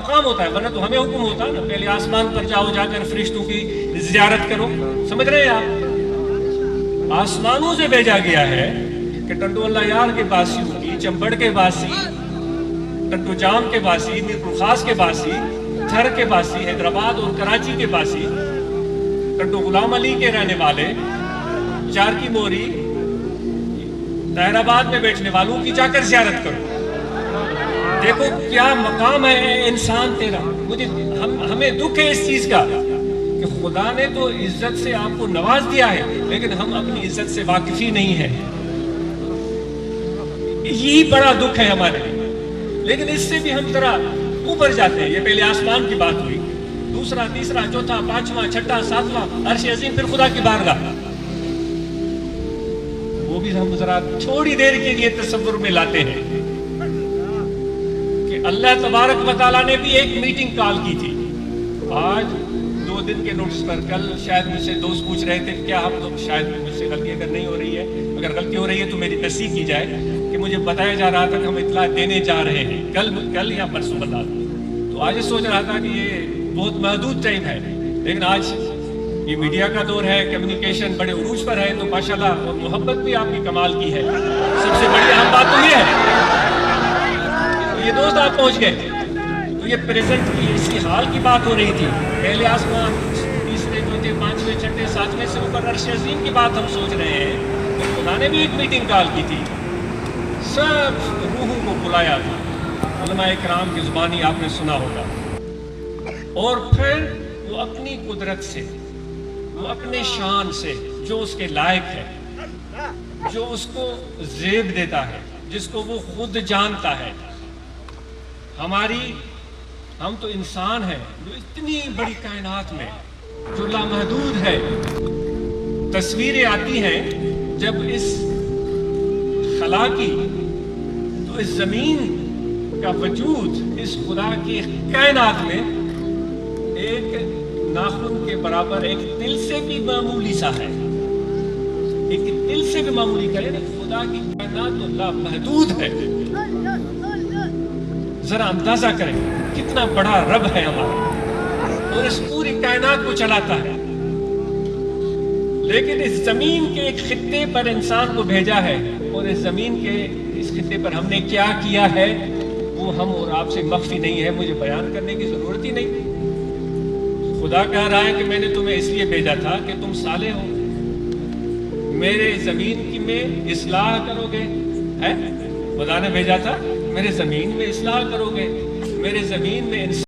मकाम होता है, वरना तो हमें हुक्म होता है ना पहले आसमान पर जाओ, जाकर फरिश्तों की जियारत करो। समझ रहे हैं आप? आसमानों से भेजा गया है कि टंडोला यार के बासियों की, चंबड़ के बासी, टट्टू जाम के बासी, मीरपुर खास के बासी, थर के बासी, हैदराबाद और कराची के बासी, टट्टू गुलाम अली के रहने वाले, चार की मोरी, तहराबाद में बैठने वालों की जाकर जियारत करो। देखो क्या मकाम है इंसान तेरा। हमें दुख है इस चीज का कि खुदा ने तो इज्जत से आपको नवाज दिया है, लेकिन हम अपनी इज्जत से वाकिफ ही नहीं है। यही बड़ा दुख है हमारे लिए। लेकिन इससे भी हम जरा ऊपर जाते हैं। ये पहले आसमान की बात हुई, दूसरा, तीसरा, चौथा, पांचवा, छठा, सातवां, अर्श अज़ीम, फिर खुदा की बारगाह। वो भी हम जरा थोड़ी देर के लिए तसव्वुर में लाते हैं कि अल्लाह तबारक व तआला ने भी एक मीटिंग कॉल की थी। आज 2 दिन के नोटिस पर, कल शायद मुझसे दोस्त पूछ रहे थे क्या हम लोग, शायद मुझसे गलती अगर नहीं हो रही है, अगर गलती हो रही है तो मेरी तस्दीक की जाए, कि मुझे बताया जा रहा था कि हम इत्तला देने जा रहे हैं कल या परसों बता दो। तो आज सोच रहा था कि ये बहुत महदूद टाइम है, लेकिन आज ये मीडिया का दौर है, कम्युनिकेशन बड़े उरूज पर है, तो माशाल्लाह और मोहब्बत भी आपकी कमाल की है। सबसे बड़ी अहम बात तो ये है, तो ये दोस्त आप पहुंच गए। तो ये प्रेजेंट की इसी हाल की बात हो रही थी। पहले आसमान, तीसरे, चौथे, पांचवें, छठे, सातवें से ऊपर अर्श अज़ीम की बात हम सोच रहे हैं। तो खुदा ने भी एक मीटिंग कॉल की थी, सब रूहों को बुलाया था। उलमाए किराम की जुबानी आपने सुना होगा। और फिर वो अपनी कुदरत से, वो अपने शान से, जो उसके लायक है, जो उसको ज़ेब देता है, जिसको वो खुद जानता है। हम तो इंसान हैं जो इतनी बड़ी कायनात में जो लामहदूद है। तस्वीरें आती हैं जब इस खला की, तो इस जमीन का वजूद इस खुदा की कायनात में एक नाखून के बराबर, एक तिल से भी मामूली सा है। एक तिल से भी मामूली करे ना, खुदा की कायनात तो लामहदूद है। जरा अंदाजा करें कितना बड़ा रब है हमारा, और इस पूरी कायनात को चलाता है। लेकिन इस जमीन के एक खित्ते पर इंसान को भेजा है, और इस जमीन के इस खित्ते पर हमने क्या किया है वो हम और आपसे मख्फी नहीं है, मुझे बयान करने की जरूरत ही नहीं। खुदा कह रहा है कि मैंने तुम्हें इसलिए भेजा था कि तुम साले हो, मेरे जमीन की में इस्लाह करोगे। है खुदा ने भेजा था, मेरे जमीन में इस्लाह करोगे, मेरे जमीन में